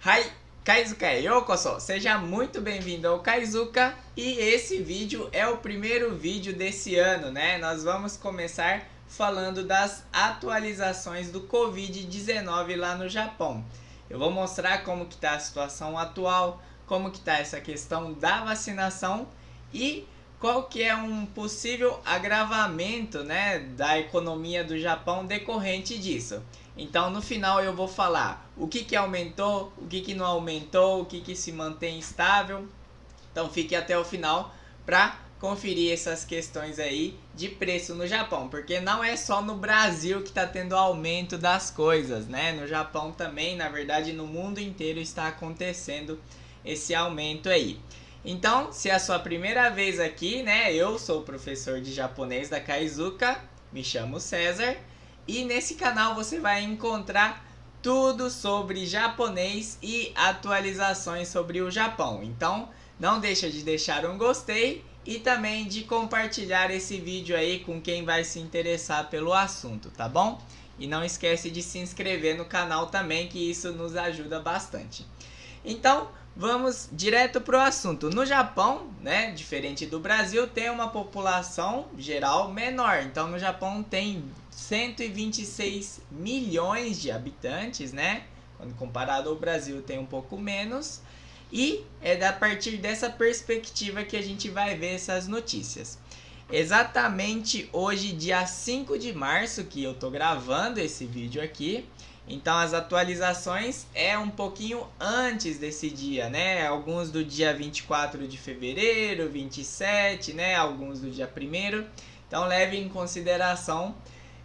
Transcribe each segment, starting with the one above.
Hi, Kaizuka Yokoso! Seja muito bem-vindo ao Kaizuka e esse vídeo é o primeiro vídeo desse ano, né? Nós vamos começar falando das atualizações do Covid-19 lá no Japão. Eu vou mostrar como que está a situação atual, como que está essa questão da vacinação e qual que é um possível agravamento, né, da economia do Japão decorrente disso. Então no final eu vou falar o que aumentou, o que não aumentou, o que se mantém estável. Então fique até o final para conferir essas questões aí de preço no Japão, porque não é só no Brasil que está tendo aumento das coisas, né? No Japão também, na verdade no mundo inteiro está acontecendo esse aumento aí. Então, se é a sua primeira vez aqui, né? Eu sou o professor de japonês da Kaizuka, me chamo César, e nesse canal você vai encontrar tudo sobre japonês e atualizações sobre o Japão. Então, não deixa de deixar um gostei e também de compartilhar esse vídeo aí com quem vai se interessar pelo assunto, tá bom? E não esquece de se inscrever no canal também, que isso nos ajuda bastante. Então, vamos direto pro assunto. No Japão, né, diferente do Brasil, tem uma população geral menor. Então, no Japão tem 126 milhões de habitantes, né? Quando comparado ao Brasil, tem um pouco menos. E é a partir dessa perspectiva que a gente vai ver essas notícias. Exatamente hoje, dia 5 de março, que eu tô gravando esse vídeo aqui. Então as atualizações é um pouquinho antes desse dia, né? Alguns do dia 24 de fevereiro, 27, né? Alguns do dia 1º. Então leve em consideração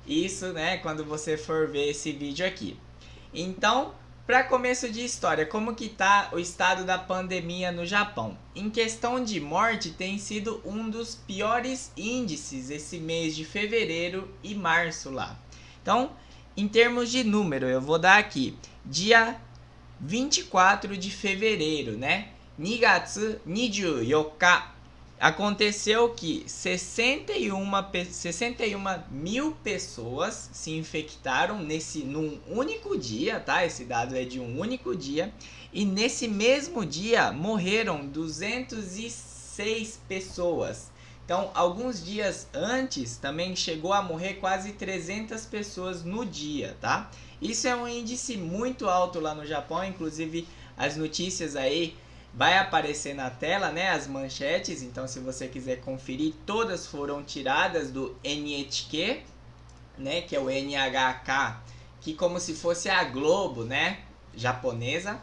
isso, né? Quando você for ver esse vídeo aqui. Então, para começo de história, como que tá o estado da pandemia no Japão? Em questão de morte, tem sido um dos piores índices esse mês de fevereiro e março lá. Então, em termos de número, eu vou dar aqui, dia 24 de fevereiro, né? Nigatsu 24. Aconteceu que 61 mil pessoas se infectaram num único dia, tá? Esse dado é de um único dia. E nesse mesmo dia morreram 206 pessoas. Então, alguns dias antes, também chegou a morrer quase 300 pessoas no dia, tá? Isso é um índice muito alto lá no Japão, inclusive as notícias aí vai aparecer na tela, né, as manchetes. Então, se você quiser conferir, todas foram tiradas do NHK, né, que é o NHK, que como se fosse a Globo, né, japonesa.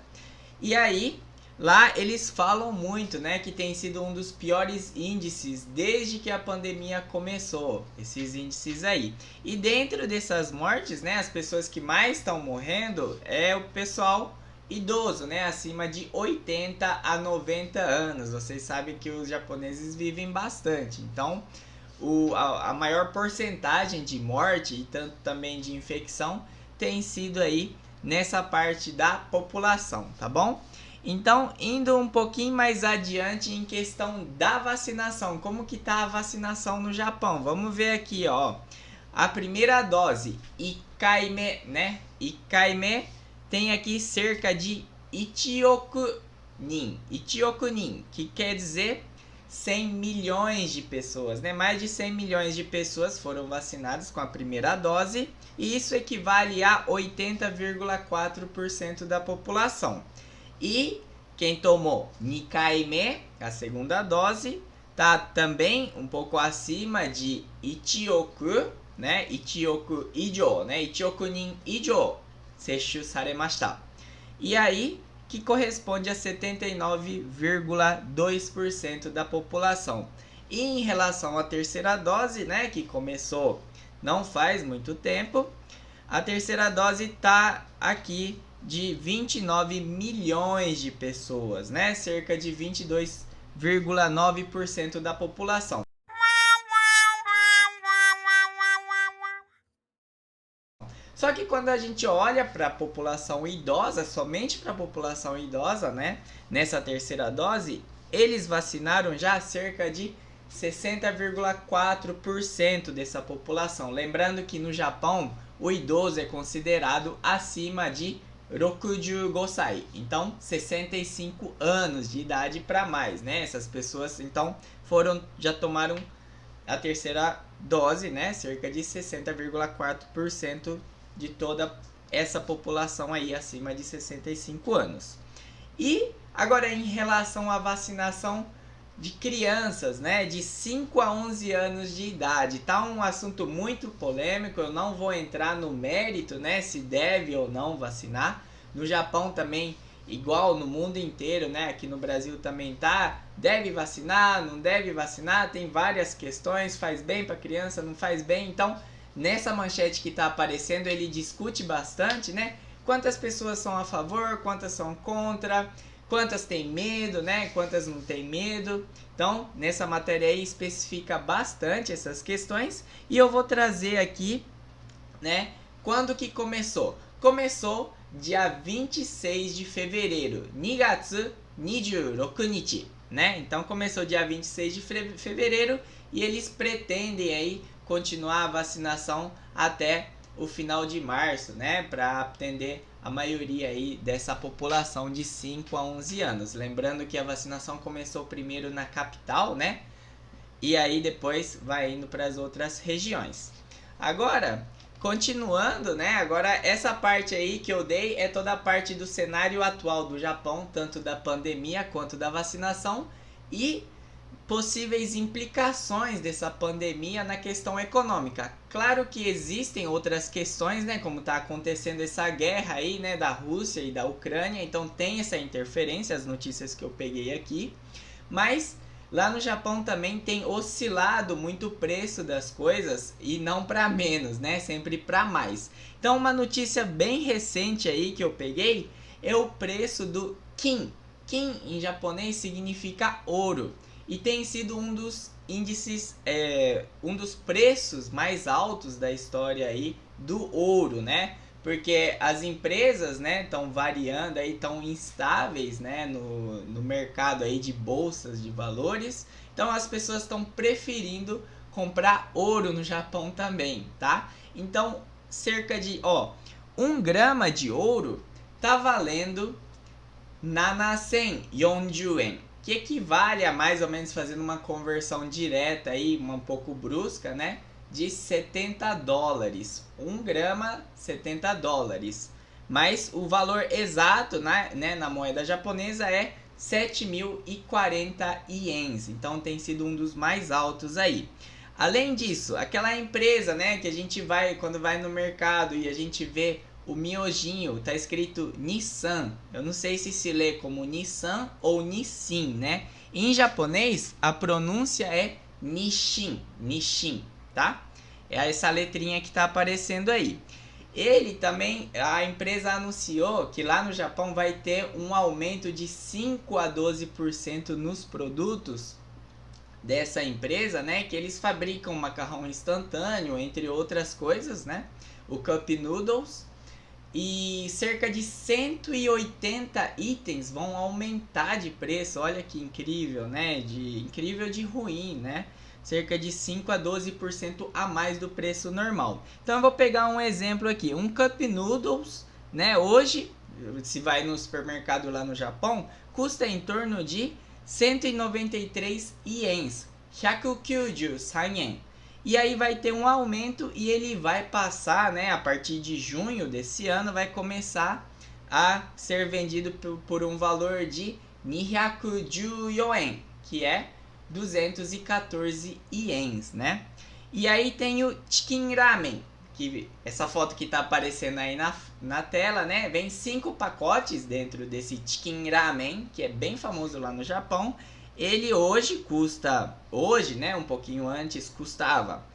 E aí, lá eles falam muito, né, que tem sido um dos piores índices desde que a pandemia começou, esses índices aí. E dentro dessas mortes, né, as pessoas que mais estão morrendo é o pessoal idoso, né, acima de 80 a 90 anos. Vocês sabem que os japoneses vivem bastante, então a maior porcentagem de morte e tanto também de infecção tem sido aí nessa parte da população, tá bom? Então, indo um pouquinho mais adiante em questão da vacinação, como que tá a vacinação no Japão? Vamos ver aqui, ó. A primeira dose, Ikaime, né? Ikaime tem aqui cerca de Ichioku-nin, que quer dizer 100 milhões de pessoas, né? Mais de 100 milhões de pessoas foram vacinadas com a primeira dose, e isso equivale a 80,4% da população. E quem tomou Nikaime, a segunda dose, tá também um pouco acima de Ichioku, né? Ichioku ijo, né? Ichioku nin ijo seishu saremashita. E aí, que corresponde a 79,2% da população. E em relação à terceira dose, né, que começou não faz muito tempo, a terceira dose tá aqui de 29 milhões de pessoas, né? Cerca de 22,9% da população. Só que quando a gente olha para a população idosa, somente para a população idosa, né? Nessa terceira dose, eles vacinaram já cerca de 60,4% dessa população. Lembrando que no Japão, o idoso é considerado acima de 65 sai. Então, 65 anos de idade para mais, né? Essas pessoas, então, já tomaram a terceira dose, né? Cerca de 60,4% de toda essa população aí acima de 65 anos. E agora em relação à vacinação de crianças, né, de 5 a 11 anos de idade, tá um assunto muito polêmico, eu não vou entrar no mérito, né, se deve ou não vacinar. No Japão também, igual no mundo inteiro, né, aqui no Brasil também tá, deve vacinar, não deve vacinar, tem várias questões, faz bem para criança, não faz bem. Então, nessa manchete que tá aparecendo, ele discute bastante, né, quantas pessoas são a favor, quantas são contra, quantas têm medo, né? Quantas não têm medo. Então, nessa matéria aí especifica bastante essas questões e eu vou trazer aqui, né? Quando que começou? Começou dia 26 de fevereiro, Nigatsu 26 né? Então começou dia 26 de fevereiro e eles pretendem aí continuar a vacinação até o final de março, né? Para atender a maioria aí dessa população de 5 a 11 anos. Lembrando que a vacinação começou primeiro na capital, né? E aí depois vai indo para as outras regiões. Agora, continuando, né? Agora essa parte aí que eu dei é toda a parte do cenário atual do Japão, tanto da pandemia quanto da vacinação e possíveis implicações dessa pandemia na questão econômica. Claro que existem outras questões, né, como está acontecendo essa guerra aí, né, da Rússia e da Ucrânia, então tem essa interferência, as notícias que eu peguei aqui, mas lá no Japão também tem oscilado muito o preço das coisas e não para menos, né, sempre para mais. Então uma notícia bem recente aí que eu peguei é o preço do kin. Kin em japonês significa ouro. E tem sido um dos índices, um dos preços mais altos da história aí do ouro, né? Porque as empresas, né, estão variando aí, estão instáveis, né, no mercado aí de bolsas de valores. Então as pessoas estão preferindo comprar ouro no Japão também, tá? Então cerca de, 1 grama de ouro tá valendo 740 yen. Que equivale a mais ou menos, fazendo uma conversão direta aí, um pouco brusca, né? De 70 dólares. 1 grama, 70 dólares. Mas o valor exato, né, na moeda japonesa é 7.040 ienes. Então tem sido um dos mais altos aí. Além disso, aquela empresa, né, que a gente vai, quando vai no mercado e a gente vê o miojinho, tá escrito Nissan. Eu não sei se lê como Nissan ou Nissin, né? Em japonês, a pronúncia é Nishin, Nishin, tá? É essa letrinha que tá aparecendo aí. Ele também, a empresa anunciou que lá no Japão vai ter um aumento de 5 a 12% nos produtos dessa empresa, né? Que eles fabricam macarrão instantâneo, entre outras coisas, né? O Cup Noodles. E cerca de 180 itens vão aumentar de preço. Olha que incrível, né? Incrível de ruim, né? Cerca de 5 a 12% a mais do preço normal. Então eu vou pegar um exemplo aqui. Um Cup Noodles, né? Hoje, se vai no supermercado lá no Japão, custa em torno de 193 ienes. 193 yen. E aí vai ter um aumento e ele vai passar, né, a partir de junho desse ano, vai começar a ser vendido por um valor de 214 yen, que é 214 ienes, né? E aí tem o Chicken Ramen, que essa foto que tá aparecendo aí na tela, né? Vem 5 pacotes dentro desse Chicken Ramen, que é bem famoso lá no Japão. Ele hoje, né, um pouquinho antes, custava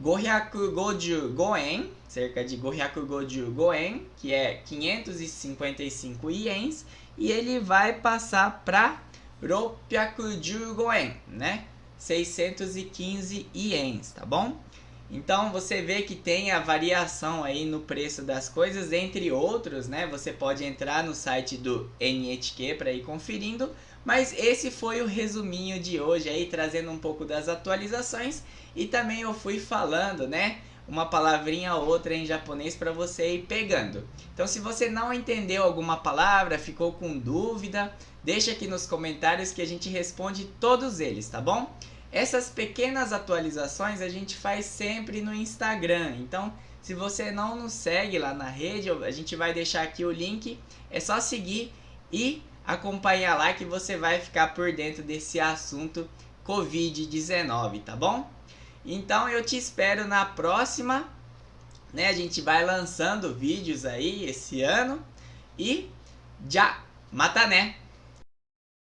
555 yen, cerca de 555 yen, que é 555 ienes, e ele vai passar para 615 yen, né, 615 ienes, tá bom? Então você vê que tem a variação aí no preço das coisas, entre outros, né? Você pode entrar no site do NHK para ir conferindo, mas esse foi o resuminho de hoje aí, trazendo um pouco das atualizações e também eu fui falando, né? uma palavrinha ou outra em japonês para você ir pegando. Então, se você não entendeu alguma palavra, ficou com dúvida, deixa aqui nos comentários que a gente responde todos eles, tá bom? Essas pequenas atualizações a gente faz sempre no Instagram. Então, se você não nos segue lá na rede, a gente vai deixar aqui o link. É só seguir e acompanhar lá que você vai ficar por dentro desse assunto Covid-19, tá bom? Então eu te espero na próxima, né? A gente vai lançando vídeos aí esse ano e já, mata né?